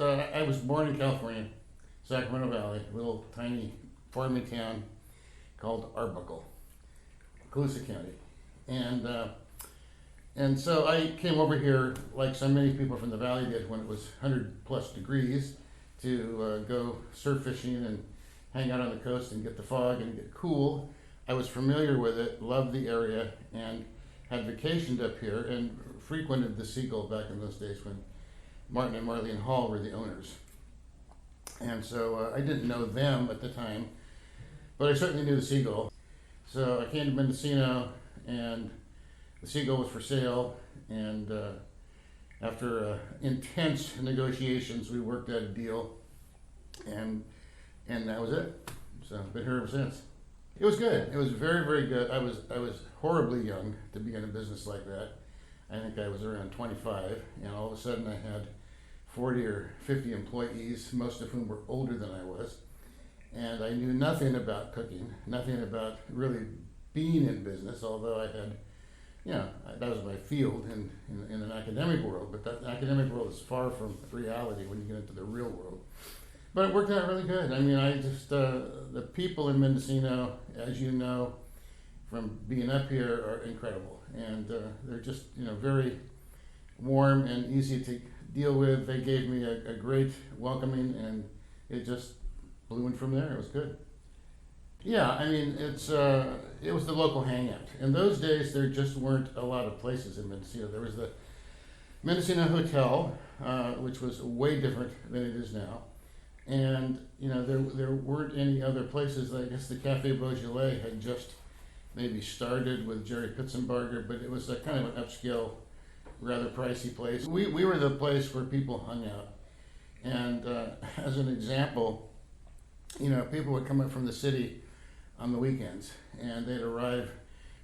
I was born in California, Sacramento Valley, a little tiny farming town called Arbuckle, Colusa County, and so I came over here like so many people from the valley did when it was 100+ degrees to go surf fishing and hang out on the coast and get the fog and get cool. I was familiar with it, loved the area, and had vacationed up here and frequented the Sea Gull back in those days when Martin and Marlene Hall were the owners. And so I didn't know them at the time, but I certainly knew the Sea Gull. So I came to Mendocino, and the Sea Gull was for sale, and after intense negotiations, we worked out a deal, and that was it. So I've been here ever since. It was good. It was very, very good. I was horribly young to be in a business like that. I think I was around 25, and all of a sudden I had 40 or 50 employees, most of whom were older than I was, and I knew nothing about cooking, nothing about really being in business, although I had, that was my field in an academic world, but that academic world is far from reality when you get into the real world. But it worked out really good. I mean, the people in Mendocino, as you know, from being up here, are incredible. And they're just, very warm and easy to deal with. They gave me a great welcoming, and it just blew in from there. It was good. Yeah, I mean, it was the local hangout. In those days, there just weren't a lot of places in Mendocino. There was the Mendocino Hotel, which was way different than it is now. And, there weren't any other places. I guess the Cafe Beaujolais had just maybe started with Jerry Pitzenbarger, but it was a kind of an upscale, rather pricey place. We were the place where people hung out. And as an example, people would come up from the city on the weekends, and they'd arrive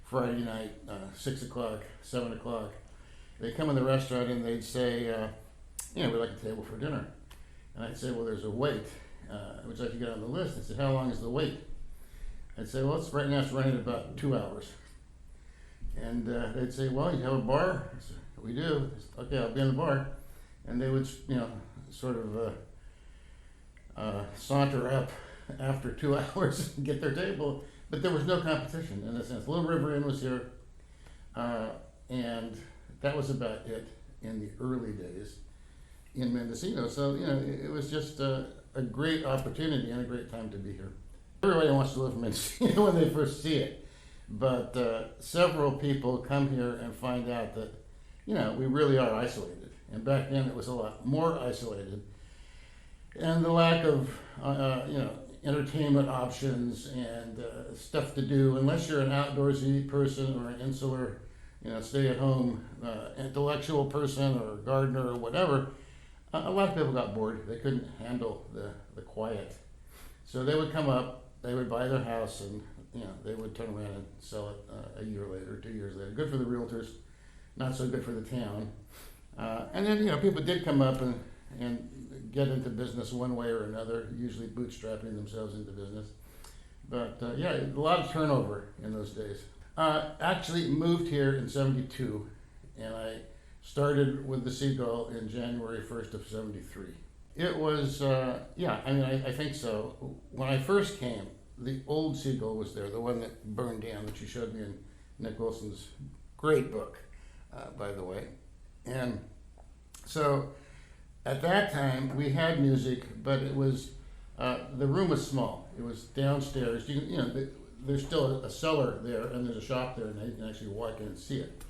Friday night, 6 o'clock, 7 o'clock. They'd come in the restaurant and they'd say, we'd like a table for dinner. And I'd say, well, there's a wait. Would you like to get on the list? They said, how long is the wait? I'd say, well, right now it's running about 2 hours. And they'd say, well, you have a bar? I said, we do. I said, okay, I'll be in the bar. And they would, sort of saunter up after 2 hours and get their table. But there was no competition in a sense. Little River Inn was here, and that was about it in the early days in Mendocino. So, it was just a great opportunity and a great time to be here. Everybody wants to live in Mendocino when they first see it, but several people come here and find out that, we really are isolated. And back then it was a lot more isolated. And the lack of, entertainment options and stuff to do, unless you're an outdoorsy person or an insular, stay-at-home intellectual person or gardener or whatever, a lot of people got bored. They couldn't handle the quiet. So they would come up, they would buy their house, and they would turn around and sell it a year later, 2 years later. Good for the realtors, not so good for the town. And then people did come up and get into business one way or another, usually bootstrapping themselves into business. But a lot of turnover in those days. Actually moved here in '72, and I started with the Sea Gull in January 1st of '73. It was, I think so. When I first came, the old Sea Gull was there, the one that burned down, that you showed me in Nick Wilson's great book, by the way. And so at that time, we had music, but it was, the room was small. It was downstairs. There's still a cellar there, and there's a shop there, and you can actually walk in and see it.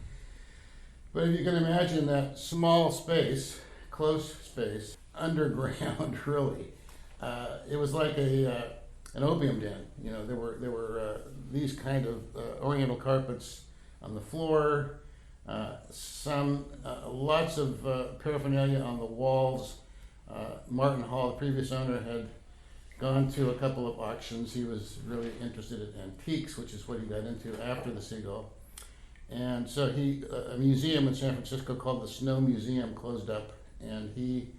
But if you can imagine that small space, close space, underground, really, it was like an opium den. There were these kind of oriental carpets on the floor, lots of paraphernalia on the walls. Martin Hall, the previous owner, had gone to a couple of auctions. He was really interested in antiques, which is what he got into after the Sea Gull. And so a museum in San Francisco called the Snow Museum closed up, and he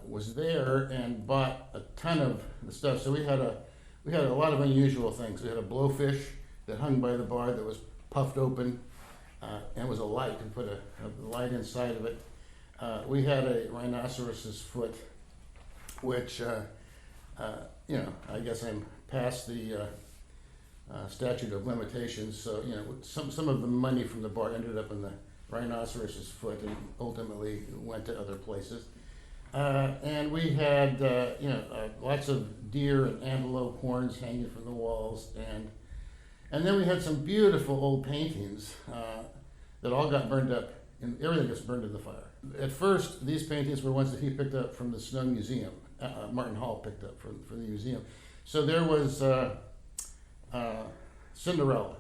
was there and bought a ton of the stuff. So we had a lot of unusual things. We had a blowfish that hung by the bar that was puffed open, and it was a light. We put a light inside of it. we had a rhinoceros's foot, which, I guess I'm past the statute of limitations. So, some of the money from the bar ended up in the rhinoceros's foot and ultimately went to other places. And we had, lots of deer and antelope horns hanging from the walls, and then we had some beautiful old paintings that all got burned up, and everything gets burned in the fire. At first, these paintings were ones that he picked up from the Snow Museum. Martin Hall picked up from the museum. So there was Cinderella.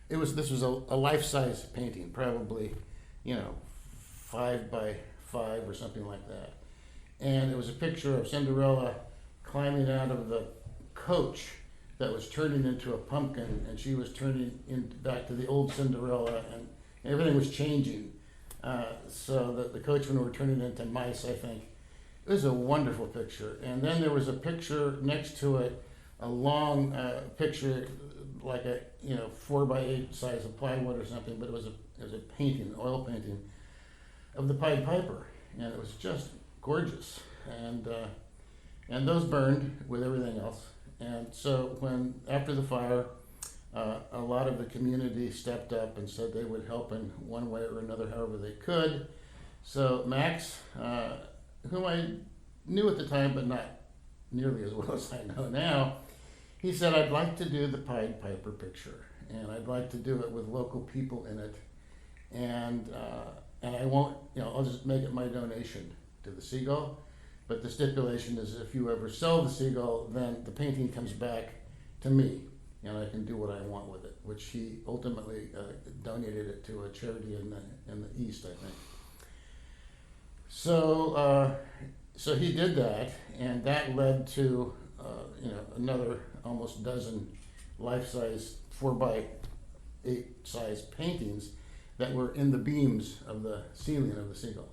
This was a life-size painting, probably, 5 by 5 or something like that. And it was a picture of Cinderella climbing out of the coach that was turning into a pumpkin, and she was turning back to the old Cinderella, and everything was changing. So that the coachmen were turning into mice, I think. It was a wonderful picture. And then there was a picture next to it, a long picture, like a 4 by 8 size of plywood or something, but it was a painting, an oil painting of the Pied Piper, and it was just gorgeous. And those burned with everything else. And so after the fire, a lot of the community stepped up and said they would help in one way or another, however they could. So Max, whom I knew at the time, but not nearly as well as I know now, he said, I'd like to do the Pied Piper picture, and I'd like to do it with local people in it, and I won't, I'll just make it my donation to the Sea Gull, but the stipulation is if you ever sell the Sea Gull, then the painting comes back to me, and I can do what I want with it, which he ultimately donated it to a charity in the East, I think. So he did that, and that led to another almost dozen life-size 4 by 8 size paintings that were in the beams of the ceiling of the Sea Gull,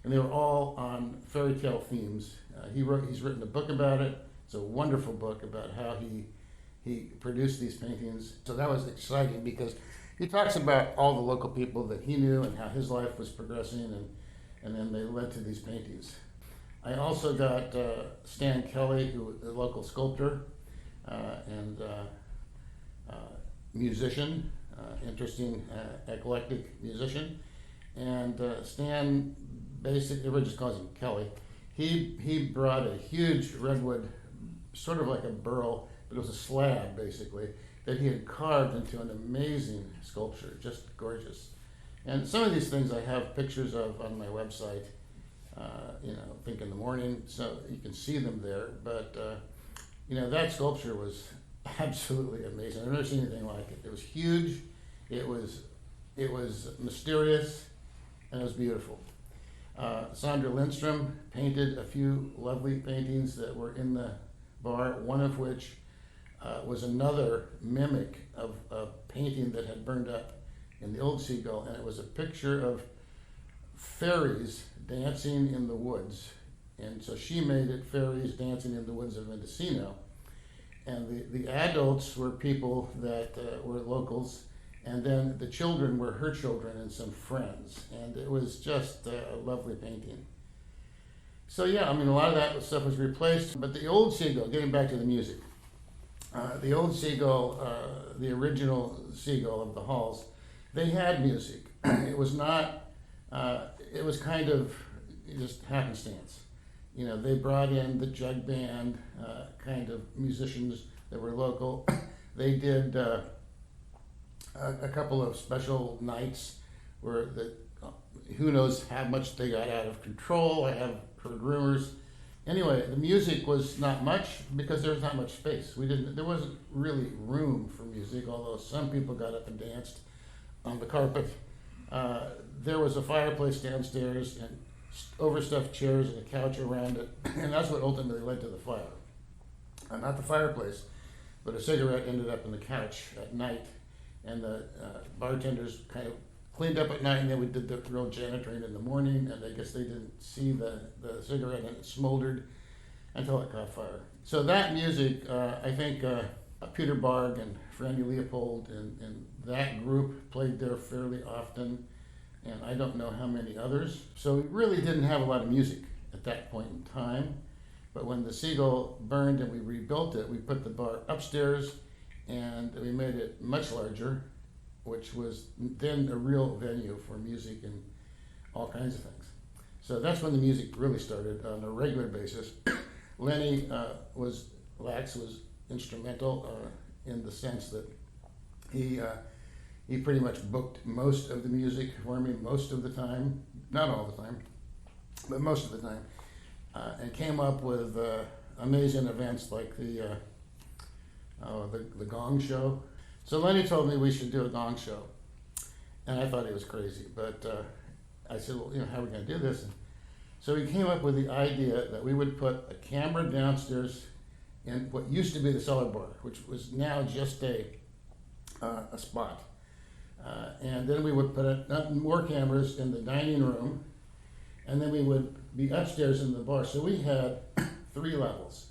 and they were all on fairy tale themes. He's written a book about it. It's a wonderful book about how he produced these paintings. So that was exciting because he talks about all the local people that he knew and how his life was progressing, and then they led to these paintings. I also got Stan Kelly, who is a local sculptor and musician, interesting, eclectic musician. And Stan, basically, everybody just calls him Kelly. He brought a huge redwood, sort of like a burl, but it was a slab, basically, that he had carved into an amazing sculpture, just gorgeous. And some of these things I have pictures of on my website, Think in the Morning, so you can see them there. But, that sculpture was absolutely amazing. I've never seen anything like it. It was huge, it was mysterious, and it was beautiful. Sandra Lindstrom painted a few lovely paintings that were in the bar, one of which was another mimic of a painting that had burned up in the old Sea Gull, and it was a picture of fairies dancing in the woods. And so she made it fairies dancing in the woods of Mendocino. And the adults were people that were locals, and then the children were her children and some friends. And it was just a lovely painting. So yeah, a lot of that stuff was replaced, but the old Sea Gull, getting back to the music, the old Sea Gull, the original Sea Gull of the halls, they had music. It was not, it was kind of just happenstance. They brought in the jug band kind of musicians that were local. They did a couple of special nights where who knows how much they got out of control. I have heard rumors. Anyway, the music was not much because there was not much space. There wasn't really room for music, although some people got up and danced on the carpet. There was a fireplace downstairs and overstuffed chairs and a couch around it, and that's what ultimately led to the fire. Not the fireplace, but a cigarette ended up in the couch at night, and the bartenders kind of cleaned up at night, and then we did the real janitoring in the morning, and I guess they didn't see the cigarette, and it smoldered until it caught fire. So that music, I think Peter Barg and Franny Leopold and that group played there fairly often. and I don't know how many others. So we really didn't have a lot of music at that point in time. But when the Sea Gull burned and we rebuilt it, we put the bar upstairs and we made it much larger, which was then a real venue for music and all kinds of things. So that's when the music really started on a regular basis. Lenny Lax was instrumental in the sense that he pretty much booked most of the music for me most of the time, not all the time, but most of the time, and came up with amazing events like the Gong Show. So Lenny told me we should do a Gong Show, and I thought he was crazy, but I said, well, how are we going to do this? And so he came up with the idea that we would put a camera downstairs in what used to be the cellar bar, which was now just a spot. And then we would put more cameras in the dining room, and then we would be upstairs in the bar. So we had 3 levels: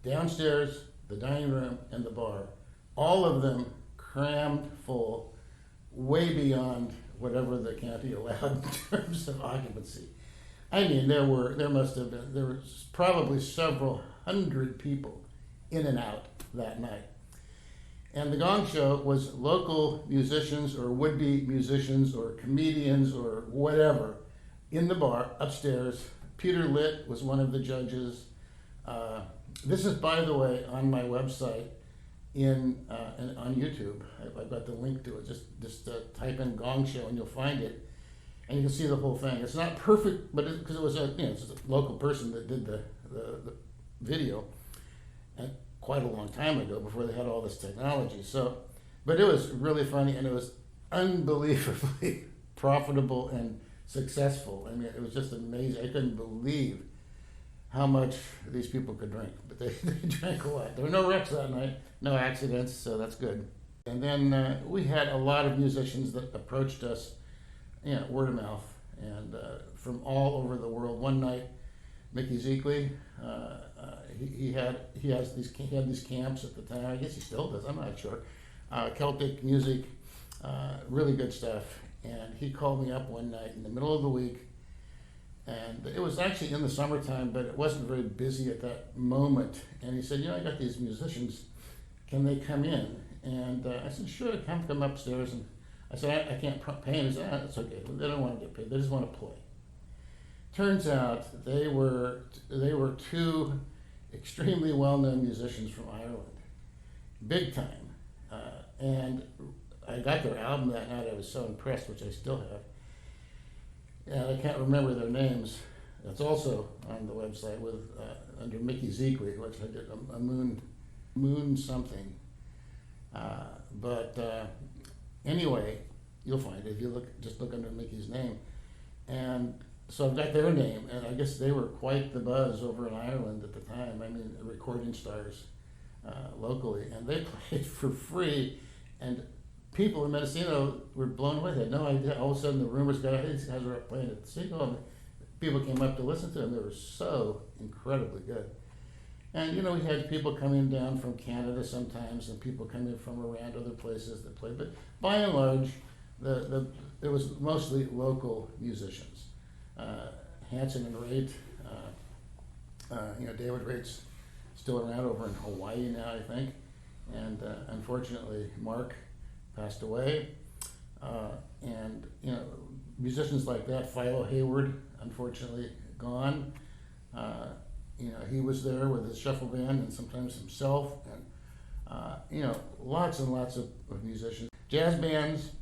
downstairs, the dining room, and the bar. All of them crammed full, way beyond whatever the county allowed in terms of occupancy. I mean, there was probably several hundred people in and out that night. And the Gong Show was local musicians or would-be musicians or comedians or whatever in the bar upstairs. Peter Litt was one of the judges. This is, by the way, on my website on YouTube. I've got the link to it. Just type in Gong Show and you'll find it. And you can see the whole thing. It's not perfect, but because it was it's a local person that did the video, and quite a long time ago before they had all this technology. So, but it was really funny and it was unbelievably profitable and successful. I mean, it was just amazing. I couldn't believe how much these people could drink, but they drank a lot. There were no wrecks that night, no accidents, so that's good. And then we had a lot of musicians that approached us, word of mouth, and from all over the world. One night, Mickey Zeekley, he had these camps at the time. I guess he still does. I'm not sure. Celtic music, really good stuff. And he called me up one night in the middle of the week, and it was actually in the summertime, but it wasn't very busy at that moment. And he said, I got these musicians. Can they come in? And I said, sure, come upstairs. And I said, I can't pay them. He said, it's okay. They don't want to get paid. They just want to play. Turns out they were 2 extremely well-known musicians from Ireland, big time. And I got their album that night. I was so impressed, which I still have. And I can't remember their names. It's also on the website with under Mickey Zeekley, which I did a moon something. But anyway, you'll find it if you just look under Mickey's name. And so I've got their name, and I guess they were quite the buzz over in Ireland at the time. I mean, recording stars locally, and they played for free, and people in Mendocino were blown away. They had no idea. All of a sudden, the rumors got out, these guys are up playing at the Sea Gull, and people came up to listen to them. They were so incredibly good. And, we had people coming down from Canada sometimes, and people coming from around other places that played. But by and large, it was mostly local musicians. Hanson and Raitt, David Rait's still around over in Hawaii now, I think. And unfortunately, Mark passed away. And musicians like that, Philo Hayward, unfortunately gone. He was there with his shuffle band and sometimes himself, and lots and lots of musicians. Jazz bands,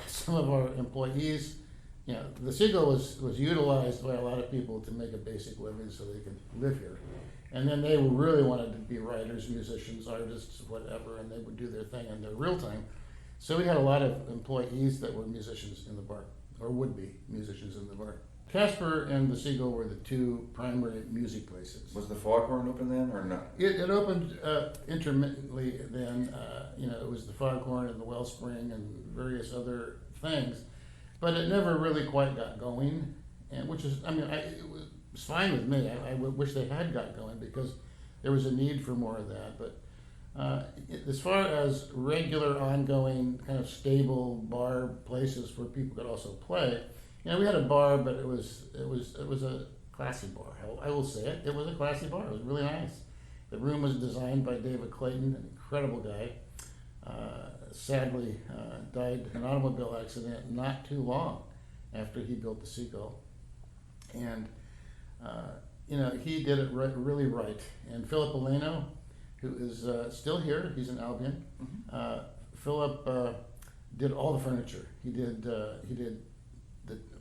some of our employees. The Sea Gull was utilized by a lot of people to make a basic living so they could live here. And then they really wanted to be writers, musicians, artists, whatever, and they would do their thing in their real time. So we had a lot of employees that were musicians in the bar, or would be musicians in the bar. Casper and the Sea Gull were the 2 primary music places. Was the Foghorn open then, or not? It opened intermittently then. It was the Foghorn and the Wellspring and various other things, but it never really quite got going. And which is, it was fine with me. I wish they had got going because there was a need for more of that. But As far as regular, ongoing, kind of stable bar places where people could also play, we had a bar, but it was a classy bar. I will say it. It was a classy bar. It was really nice. The room was designed by David Clayton, an incredible guy. Sadly, died in an automobile accident not too long after he built the Sea Gull, and he did it really right. And Philip Eleno, who is still here, he's in Albion. Philip did all the furniture. He did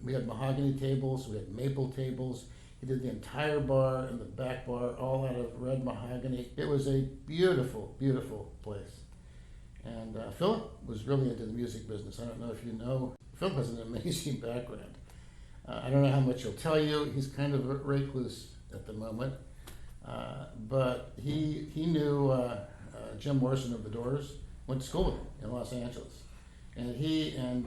we had mahogany tables, we had maple tables. He did the entire bar and the back bar all out of red mahogany. It was a beautiful, beautiful place. And Philip was really into the music business. I don't know if you know, Philip has an amazing background. I don't know how much he'll tell you. He's kind of a recluse at the moment. But he knew Jim Morrison of the Doors, went to school with him in Los Angeles. And he and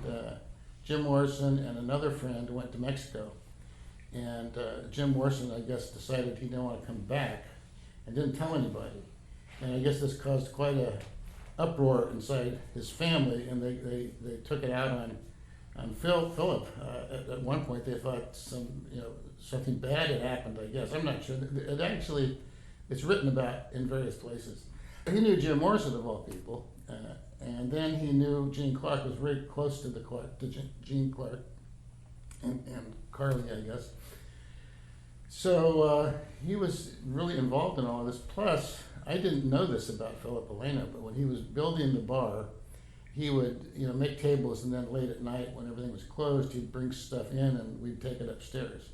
Jim Morrison and another friend went to Mexico. And Jim Morrison, I guess, decided he didn't want to come back and didn't tell anybody. And I guess this caused quite a uproar inside his family, and they took it out on Philip. At one point, they thought something bad had happened. I guess I'm not sure. It's written about in various places. He knew Jim Morrison of all people, and then he knew Gene Clark. Was very close to Gene Clark and Carly, I guess. So he was really involved in all of this. Plus, I didn't know this about Philip Eleno, but when he was building the bar, he would make tables, and then late at night when everything was closed, he'd bring stuff in and we'd take it upstairs.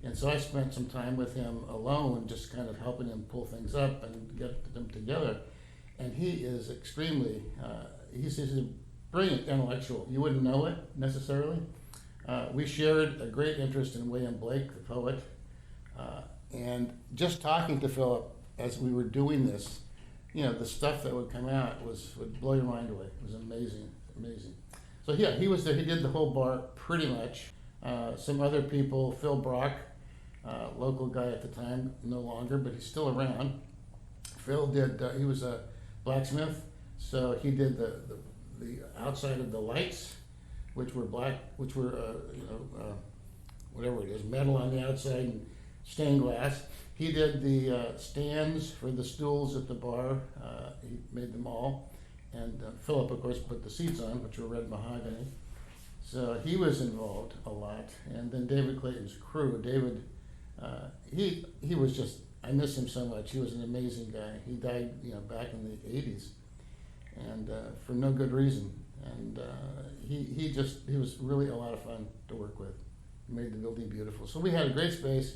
And so I spent some time with him alone, just kind of helping him pull things up and get them together. And he is extremely, he's a brilliant intellectual. You wouldn't know it necessarily. We shared a great interest in William Blake, the poet. And just talking to Philip as we were doing this, the stuff that would come out would blow your mind away. It was amazing. So yeah, he was there. He did the whole bar pretty much. Some other people, Phil Brock, local guy at the time, no longer, but he's still around. Phil did. He was a blacksmith, so he did the outside of the lights, which were black, which were whatever it is, metal on the outside and stained glass. He did the stands for the stools at the bar. He made them all. And Philip, of course, put the seats on, which were red mahogany. So he was involved a lot. And then David Clayton's crew. David, he was just, I miss him so much. He was an amazing guy. He died, back in the 80s, and for no good reason. And he was really a lot of fun to work with. He made the building beautiful. So we had a great space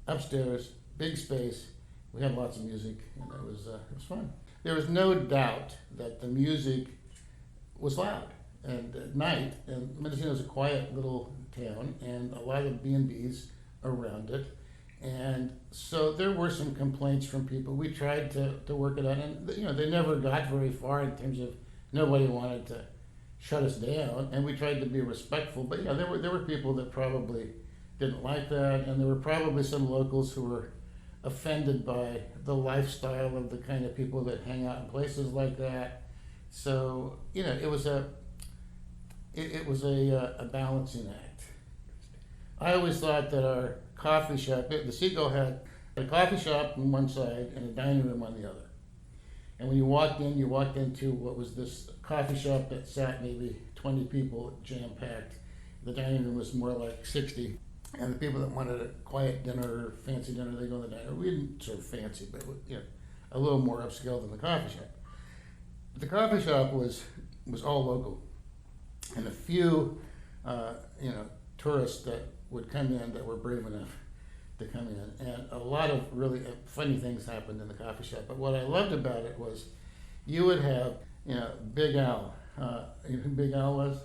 upstairs, big space. We had lots of music, and it was fun. There was no doubt that the music was loud. And at night, and Mendocino is a quiet little town, and a lot of B&Bs around it. And so there were some complaints from people. We tried to work it out, and they never got very far in terms of nobody wanted to shut us down, and we tried to be respectful. But there were people that probably didn't like that, and there were probably some locals who were offended by the lifestyle of the kind of people that hang out in places like that. So it was a balancing act. I always thought that our coffee shop, the Sea Gull had a coffee shop on one side and a dining room on the other. And when you walked into what was this coffee shop that sat maybe 20 people jam-packed. The dining room was more like 60. And the people that wanted a quiet dinner or fancy dinner, they go in the diner. We didn't serve fancy, but a little more upscale than the coffee shop. But the coffee shop was all local, and a few tourists that would come in that were brave enough to come in, and a lot of really funny things happened in the coffee shop. But what I loved about it was you would have Big Al. You know who Big Al was?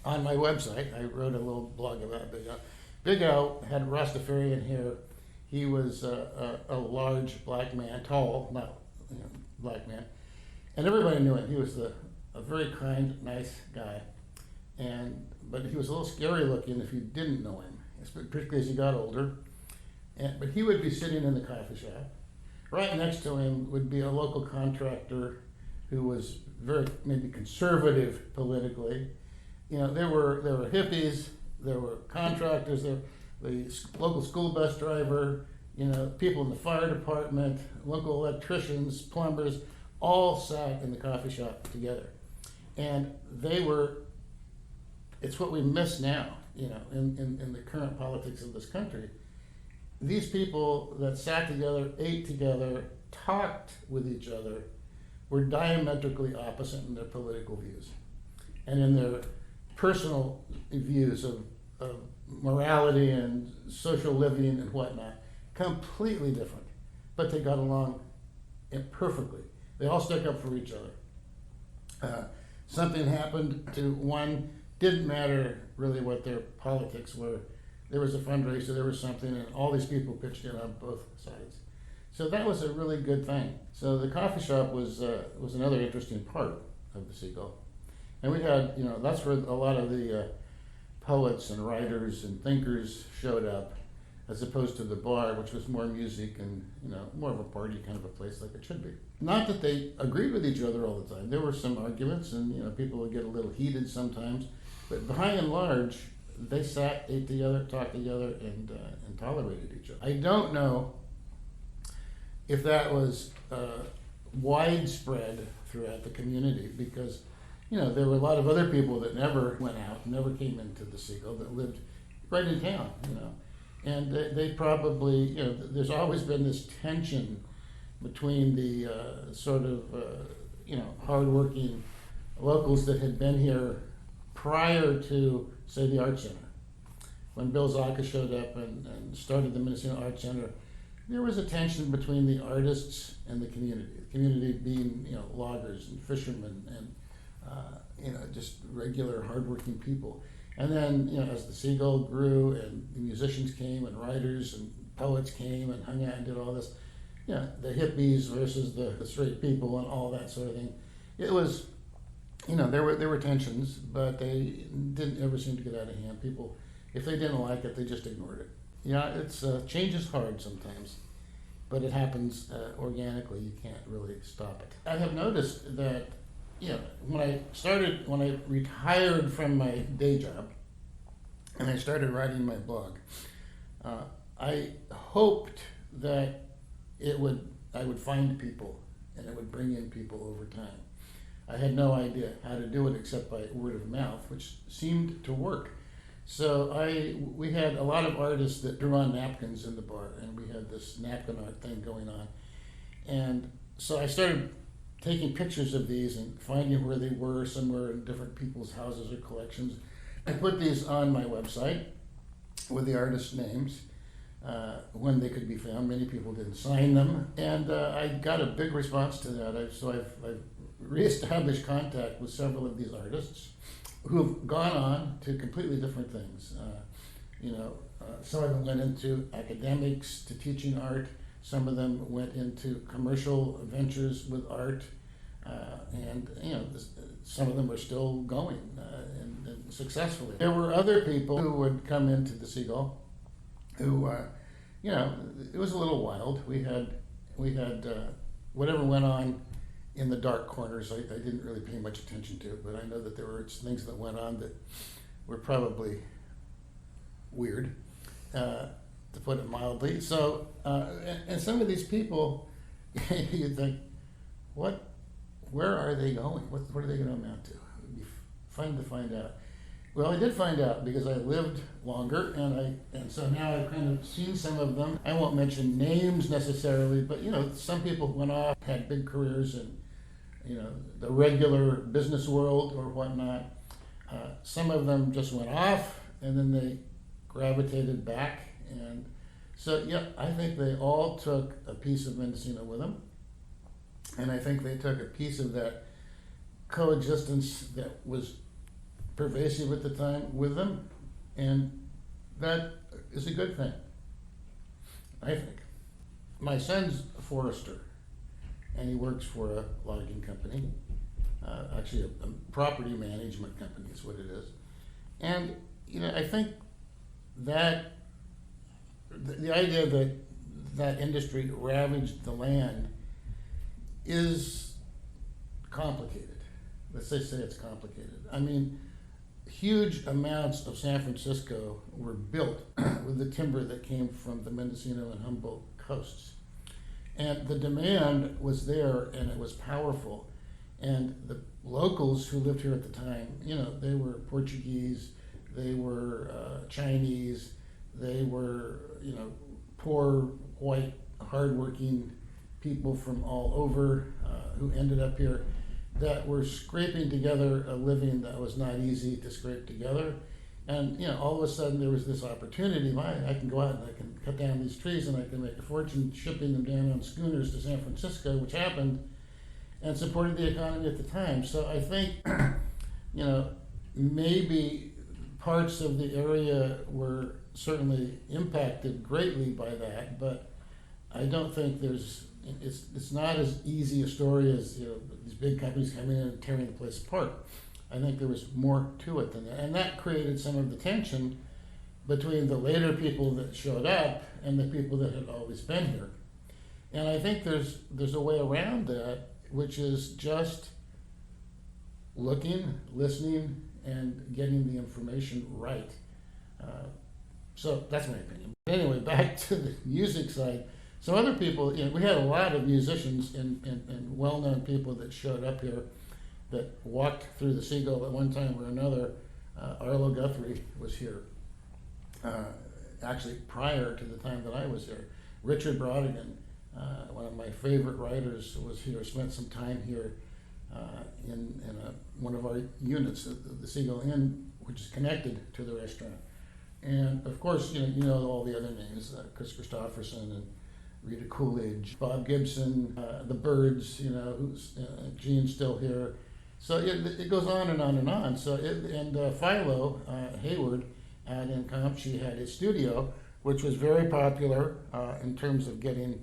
On my website, I wrote a little blog about Big Al. Big Al had Rastafarian hair. He was a large black man, tall, not black man, and everybody knew him. He was a very kind, nice guy, but he was a little scary looking if you didn't know him, particularly as he got older. But he would be sitting in the coffee shop, Right next to him would be a local contractor who was very maybe conservative politically. You know, there were hippies, there were contractors, there the local school bus driver, you know, people in the fire department, local electricians, plumbers, all sat in the coffee shop together. And they were, it's what we miss now, you know, in the current politics of this country. These people that sat together, ate together, talked with each other, were diametrically opposite in their political views and in their personal views of morality and social living and whatnot. Completely different. But they got along perfectly. They all stuck up for each other. Something happened to one, didn't matter really what their politics were. There was a fundraiser, there was something, and all these people pitched in on both sides. So that was a really good thing. So the coffee shop was another interesting part of the Sea Gull. And we had, you know, that's where a lot of the poets and writers and thinkers showed up, as opposed to the bar, which was more music and, you know, more of a party kind of a place like it should be. Not that they agreed with each other all the time. There were some arguments and, you know, people would get a little heated sometimes. But by and large, they sat, ate together, talked together, and tolerated each other. I don't know if that was widespread throughout the community because, you know, there were a lot of other people that never went out, never came into the Sea Gull, that lived right in town, you know. And they probably, you know, there's always been this tension between the you know, hardworking locals that had been here prior to, say, the Art Center. When Bill Zaka showed up and started the Mendocino Art Center, there was a tension between the artists and the community. The community being, you know, loggers and fishermen and, you know, just regular hardworking people. And then, you know, as the Sea Gull grew and the musicians came and writers and poets came and hung out and did all this, you know, the hippies versus the straight people and all that sort of thing. It was, you know, there were tensions, but they didn't ever seem to get out of hand. People, if they didn't like it, they just ignored it. Yeah, it's change is hard sometimes, but it happens organically. You can't really stop it. I have noticed that, you know, when I retired from my day job and I started writing my blog, I hoped that I would find people and it would bring in people over time. I had no idea how to do it except by word of mouth, which seemed to work. So we had a lot of artists that drew on napkins in the bar, and we had this napkin art thing going on. And so I started taking pictures of these and finding where they were somewhere in different people's houses or collections. I put these on my website with the artists' names when they could be found. Many people didn't sign them, and I got a big response to that. I've reestablished contact with several of these artists who've gone on to completely different things. You know, some of them went into academics to teaching art. Some of them went into commercial ventures with art, and you know, some of them are still going and successfully. There were other people who would come into the Sea Gull, who, you know, it was a little wild. We had whatever went on in the dark corners. I didn't really pay much attention to, but I know that there were things that went on that were probably weird, to put it mildly. So, and some of these people, you think, where are they going? What are they going to amount to? It'd be fun to find out. Well, I did find out because I lived longer, and so now I've kind of seen some of them. I won't mention names necessarily, but you know, some people went off, had big careers in, you know, the regular business world or whatnot. Some of them just went off, and then they gravitated back, and so yeah, I think they all took a piece of Mendocino with them, and I think they took a piece of that coexistence that was pervasive at the time with them, and that is a good thing, I think. My son's a forester, and he works for a logging company, actually a property management company is what it is. And, you know, I think that the idea that that industry ravaged the land is complicated. Let's just say it's complicated. I mean, huge amounts of San Francisco were built with the timber that came from the Mendocino and Humboldt coasts. And the demand was there, and it was powerful. And the locals who lived here at the time, you know, they were Portuguese, they were Chinese, they were, you know, poor, white, hardworking people from all over who ended up here that were scraping together a living that was not easy to scrape together. And, you know, all of a sudden there was this opportunity. I can go out and I can cut down these trees and I can make a fortune shipping them down on schooners to San Francisco, which happened, and supported the economy at the time. So I think, you know, maybe parts of the area were certainly impacted greatly by that, but I don't think it's not as easy a story as, you know, these big companies coming in and tearing the place apart. I think there was more to it than that, and that created some of the tension between the later people that showed up and the people that had always been here. And I think there's a way around that, which is just looking, listening, and getting the information right. So that's my opinion. Anyway, back to the music side. Some other people, you know, we had a lot of musicians and well-known people that showed up here that walked through the Sea Gull at one time or another. Arlo Guthrie was here, actually prior to the time that I was here. Richard Brodigan, one of my favorite writers, was here, spent some time here in one of our units, the Sea Gull Inn, which is connected to the restaurant. And of course, you know all the other names, Chris Christopherson and Rita Coolidge, Bob Gibson, the Byrds, you know, who's Gene's still here. So it goes on and on and on. So Philo Hayward out in Compton had his studio, which was very popular in terms of getting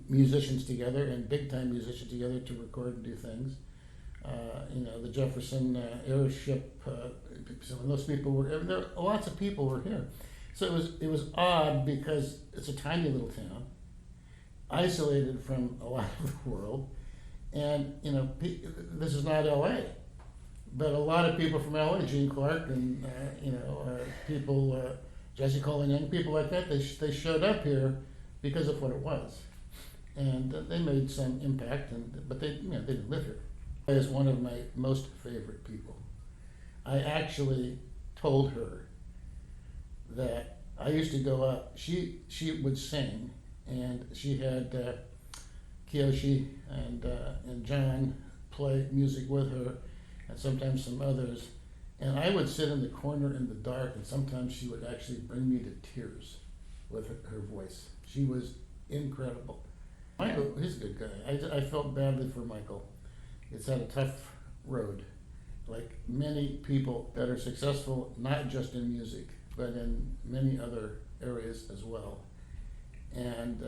musicians together and big time musicians together to record and do things. You know, the Jefferson airship, some of those people were there. Lots of people were here. So it was odd because it's a tiny little town, isolated from a lot of the world. And, you know, this is not LA, but a lot of people from LA, Gene Clark and, you know, people, Jesse Cole and Young, people like that, they showed up here because of what it was. And they made some impact, but they didn't live here. Is one of my most favorite people. I actually told her that I used to go up, she would sing, and she had Kiyoshi and John play music with her, and sometimes some others. And I would sit in the corner in the dark, and sometimes she would actually bring me to tears with her voice. She was incredible. Michael, he's a good guy. I felt badly for Michael. It's had a tough road, like many people that are successful, not just in music, but in many other areas as well. And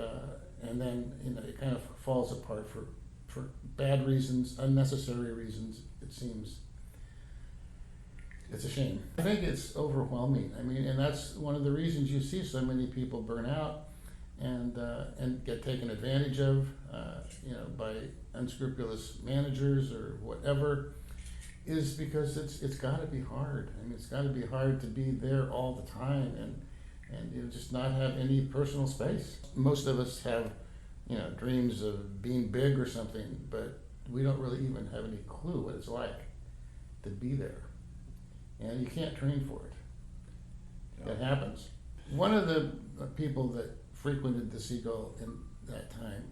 then, you know, it kind of falls apart for bad reasons, unnecessary reasons, it seems. It's a shame. I think it's overwhelming. I mean, and that's one of the reasons you see so many people burn out and get taken advantage of, you know, by unscrupulous managers or whatever, is because it's got to be hard. I mean, it's got to be hard to be there all the time and you know, just not have any personal space. Most of us have, you know, dreams of being big or something, but we don't really even have any clue what it's like to be there. And you can't train for it. It happens. One of the people that frequented the Sea Gull in that time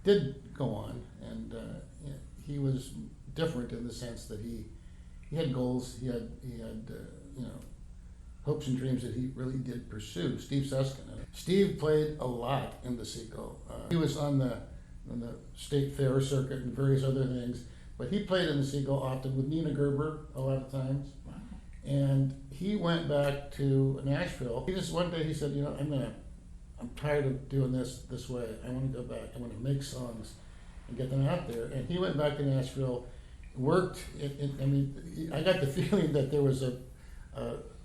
did go on, and you know, he was different in the sense that he had goals, he had you know, hopes and dreams that he really did pursue. Steve Suskin. Steve played a lot in the Sea Gull. He was on the state fair circuit and various other things, but he played in the Sea Gull often with Nina Gerber a lot of times. Wow. And he went back to Nashville. He just one day he said, you know, I'm tired of doing this way. I want to go back. I want to make songs and get them out there. And he went back to Nashville, worked. I mean, I got the feeling that there was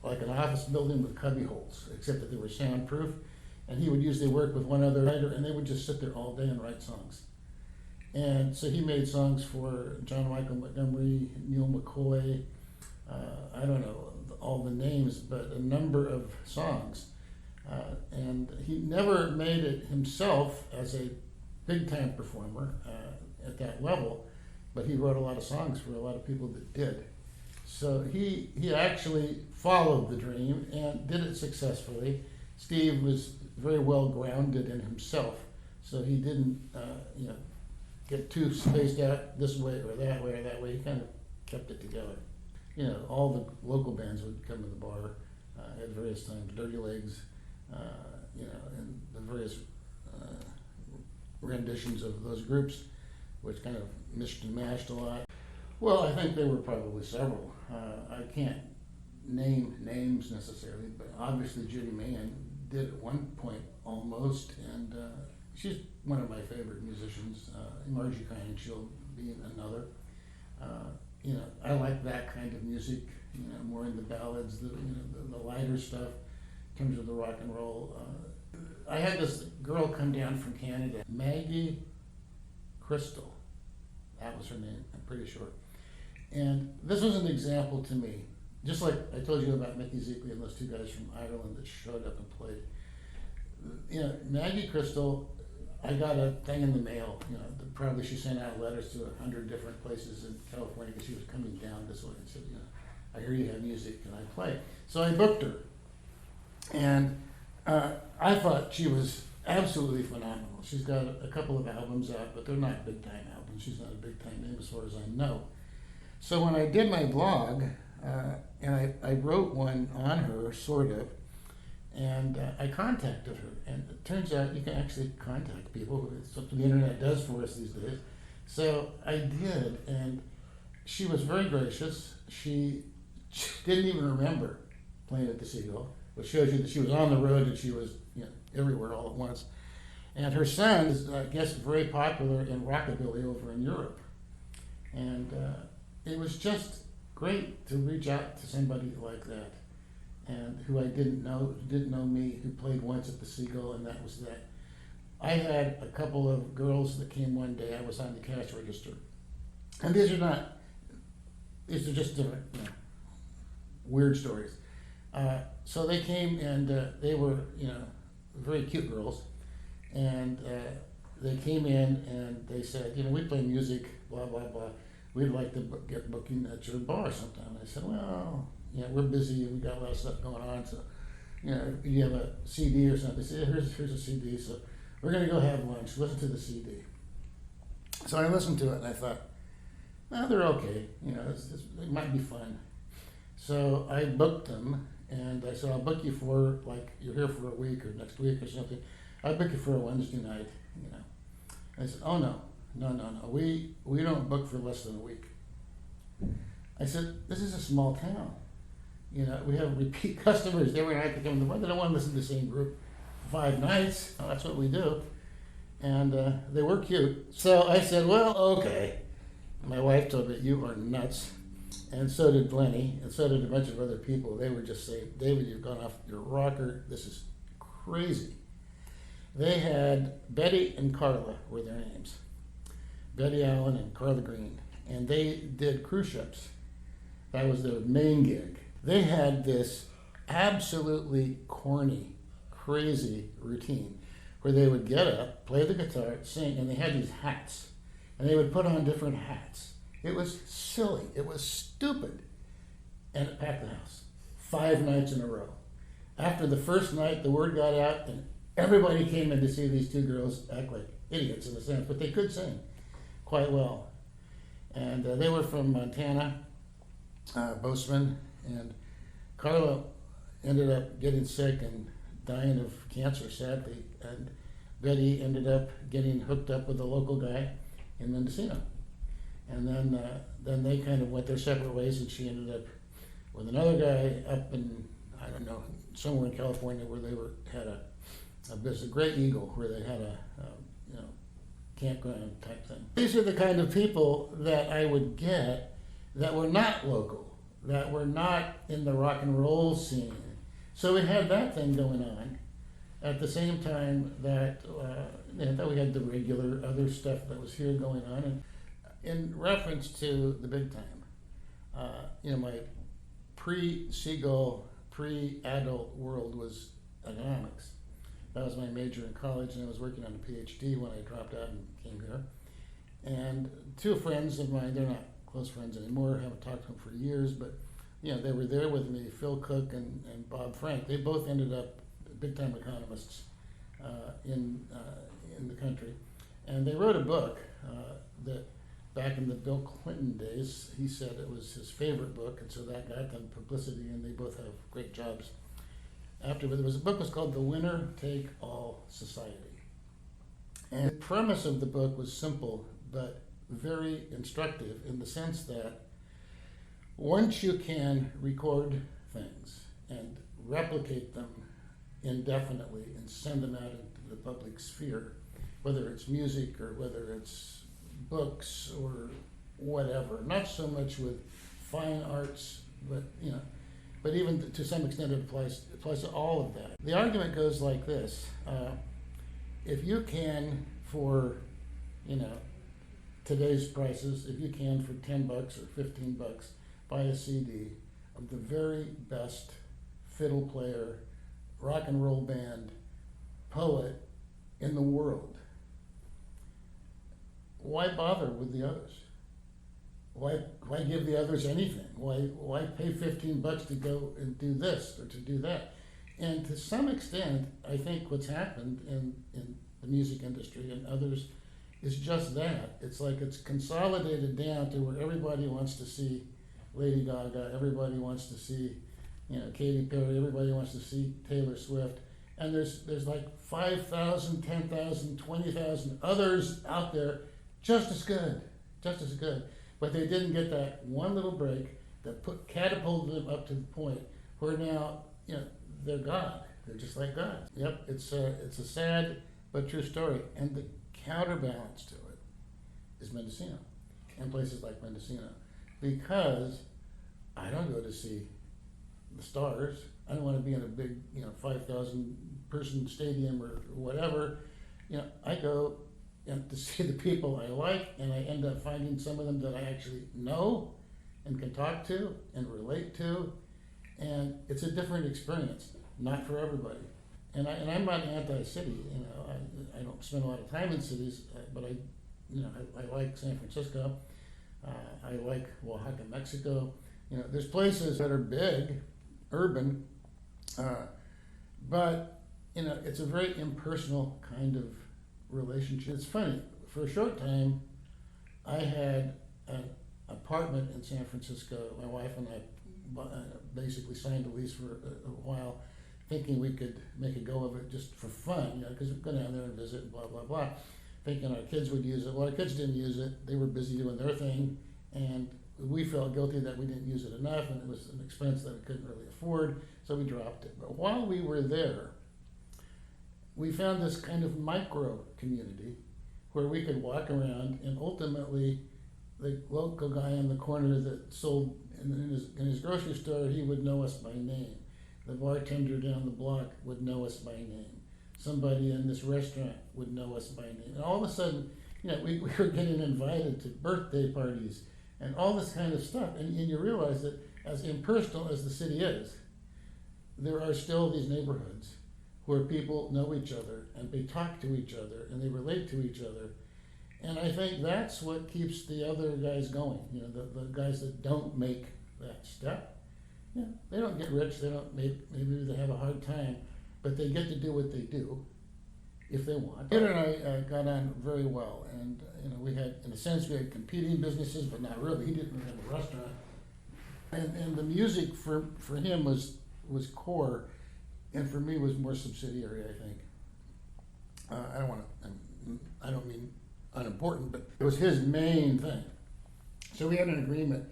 like an office building with cubby holes, except that they were soundproof. and he would usually work with one other writer, and they would just sit there all day and write songs. And so he made songs for John Michael Montgomery, Neil McCoy, I don't know all the names, but a number of songs. And he never made it himself as a big-time performer at that level, but he wrote a lot of songs for a lot of people that did. So he actually followed the dream and did it successfully. Steve was very well grounded in himself, so he didn't get too spaced out this way or that way or that way. He kind of kept it together. All the local bands would come to the bar at various times, Dirty Legs, and the various renditions of those groups, which kind of mixed and mashed a lot. Well, I think there were probably several. I can't name names necessarily, but obviously Judy Mann did at one point almost, and she's one of my favorite musicians. Margie Shield being another. I like that kind of music, more in the ballads, the lighter stuff in terms of the rock and roll. I had this girl come down from Canada, Maggie Crystal. That was her name, I'm pretty sure. And this was an example to me, just like I told you about Mickey Zeekley and those two guys from Ireland that showed up and played. Maggie Crystal, I got a thing in the mail. Probably she sent out letters to 100 different places in California because she was coming down this way and said, I hear you have music, and I play. So I booked her. And I thought she was absolutely phenomenal. She's got a couple of albums out, but they're not big-time albums. She's not a big-time name as far as I know. So when I did my blog, and I wrote one on her, sort of, and I contacted her. And it turns out you can actually contact people. It's something the internet does for us these days. So I did, and she was very gracious. She didn't even remember playing at the Sea Gull, which shows you that she was on the road and she was everywhere all at once. And her son is, I guess, very popular in rockabilly over in Europe. And it was just great to reach out to somebody like that, and who I didn't know me, who played once at the Sea Gull, and that was that. I had a couple of girls that came one day. I was on the cash register. And these are just different, weird stories. So they came, and they were, very cute girls. And they came in and they said, we play music, blah, blah, blah. We'd like to get booking at your bar sometime. I said, well, we're busy and we got a lot of stuff going on. So, you have a CD or something. They said, here's a CD. So we're going to go have lunch. Listen to the CD. So I listened to it and I thought, they're okay. It might be fun. So I booked them and I said, I'll book you for, you're here for a week or next week or something. I'll book you for a Wednesday night, I said, oh, no. We don't book for less than a week. I said, this is a small town. We have repeat customers every night that come to the bar. They don't want to listen to the same group 5 nights. Well, that's what we do. And they were cute. So I said, well, okay. My wife told me, you are nuts. And so did Lenny, and so did a bunch of other people. They would just say, David, you've gone off your rocker. This is crazy. They had Betty and Carla were their names. Betty Allen and Carla Green. And they did cruise ships. That was their main gig. They had this absolutely corny, crazy routine where they would get up, play the guitar, sing, and they had these hats. And they would put on different hats. It was silly. It was stupid. And it packed the house 5 nights in a row. After the first night, the word got out, and everybody came in to see these two girls act like idiots in a sense, but they could sing quite well. And they were from Montana, Bozeman, and Carla ended up getting sick and dying of cancer, sadly, and Betty ended up getting hooked up with a local guy in Mendocino. And then they kind of went their separate ways, and she ended up with another guy up in, I don't know, somewhere in California where they had a business, a Great Eagle, where they had a campground type thing. These are the kind of people that I would get that were not local, that were not in the rock and roll scene. So we had that thing going on. at the same time that that we had the regular other stuff that was here going on. And in reference to the big time, my pre-Sea Gull, pre-adult world was economics. That was my major in college, and I was working on a PhD when I dropped out and came here. And two friends of mine, they're not close friends anymore, haven't talked to them for years, but they were there with me, Phil Cook and Bob Frank. They both ended up big-time economists in the country. And they wrote a book that back in the Bill Clinton days, he said it was his favorite book, and so that got them publicity, and they both have great jobs after. But the book was called The Winner Take All Society. And the premise of the book was simple, but very instructive in the sense that once you can record things and replicate them indefinitely and send them out into the public sphere, whether it's music or whether it's books or whatever, not so much with fine arts, but even to some extent it applies to all of that. The argument goes like this: if you can, for today's prices, if you can for $10 or $15, buy a CD of the very best fiddle player, rock and roll band, poet in the world, why bother with the others? Why give the others anything? Why pay $15 to go and do this or to do that? And to some extent, I think what's happened in the music industry and others is just that. It's like it's consolidated down to where everybody wants to see Lady Gaga, everybody wants to see Katy Perry, everybody wants to see Taylor Swift, and there's like 5,000, 10,000, 20,000 others out there just as good. But they didn't get that one little break that catapulted them up to the point where now they're God. They're just like God. Yep, it's a sad but true story. And the counterbalance to it is Mendocino and places like Mendocino, because I don't go to see the stars. I don't want to be in a big 5,000 person stadium or whatever. I go to see the people I like, and I end up finding some of them that I actually know and can talk to and relate to, and it's a different experience, not for everybody. And I'm not anti-city. I don't spend a lot of time in cities, but I like San Francisco. I like Oaxaca, Mexico. There's places that are big, urban, but it's a very impersonal kind of relationship. It's funny. For a short time, I had an apartment in San Francisco. My wife and I basically signed a lease for a while, thinking we could make a go of it just for fun, because we'd go down there and visit and blah, blah, blah, thinking our kids would use it. Well, our kids didn't use it. They were busy doing their thing, and we felt guilty that we didn't use it enough, and it was an expense that we couldn't really afford, so we dropped it. But while we were there, we found this kind of micro community where we could walk around, and ultimately the local guy on the corner that sold in his grocery store, he would know us by name. The bartender down the block would know us by name. Somebody in this restaurant would know us by name. And all of a sudden, we were getting invited to birthday parties and all this kind of stuff. And you realize that as impersonal as the city is, there are still these neighborhoods where people know each other and they talk to each other and they relate to each other. And I think that's what keeps the other guys going, the guys that don't make that step. They don't get rich, maybe they have a hard time, but they get to do what they do if they want. Peter and I got on very well, and we had, in a sense, we had competing businesses, but not really. He didn't have a restaurant. And the music for him was core, and for me was more subsidiary, I think. I don't mean unimportant, but it was his main thing. So we had an agreement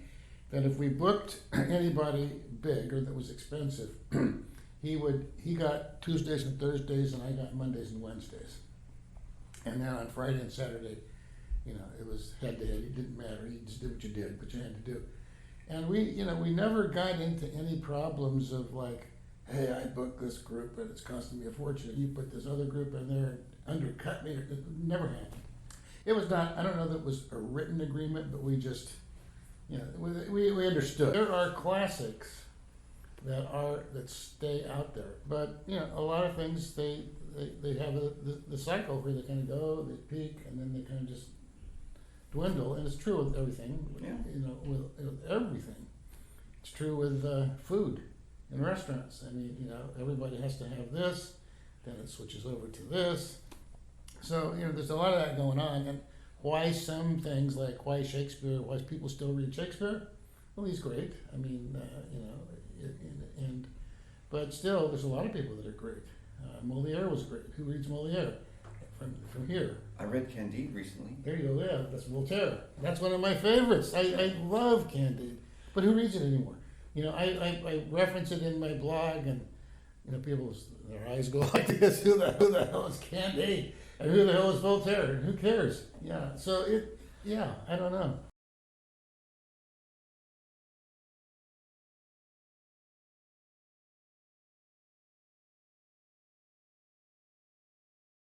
that if we booked anybody big or that was expensive, he got Tuesdays and Thursdays, and I got Mondays and Wednesdays. And then on Friday and Saturday, it was head to head. It didn't matter. You just did what you did, what you had to do. And we never got into any problems of like hey, I booked this group, but it's costing me a fortune. You put this other group in there and undercut me. It never happened. It was not, I don't know that it was a written agreement, but we just, we understood. There are classics that stay out there, but a lot of things they have the cycle where they kind of go, they peak, and then they kind of just dwindle. And it's true with everything. Yeah. With everything. It's true with food in restaurants. I mean, everybody has to have this, then it switches over to this. So, there's a lot of that going on. And why some things, like why Shakespeare, why people still read Shakespeare? Well, he's great. I mean, but still, there's a lot of people that are great. Moliere was great. Who reads Moliere from here? I read Candide recently. There you go, yeah, that's Voltaire. That's one of my favorites. I love Candide. But who reads it anymore? I reference it in my blog, and people, their eyes go like this. Who the hell is Candide? And who the hell is Voltaire? And who cares? Yeah. So I don't know.